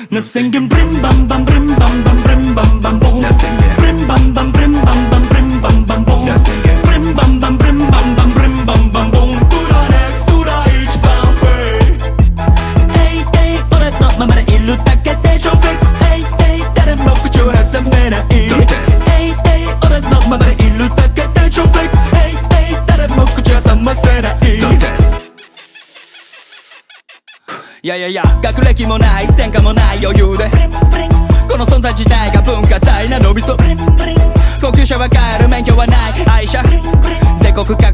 나 생긴 brim bam bam brim bam bam brim bam bam boom 나 생긴 brim bam bam brim bam bam brim bam bam boom 나 생긴 brim bam bam brim bam bam brim bam bam boom 뚜라 next 뚜라 each bam way 에이 에이俺のままでいるだけで超フィックスエイエイ誰も口を挟めないエイエイ俺のままでいるだけで超フィックスエイエイ誰も口を挟ませないいやいやいや学歴もない前科もない余裕でこの存在自体が文化財なのびそ高級車は買える免許はない愛車全国各地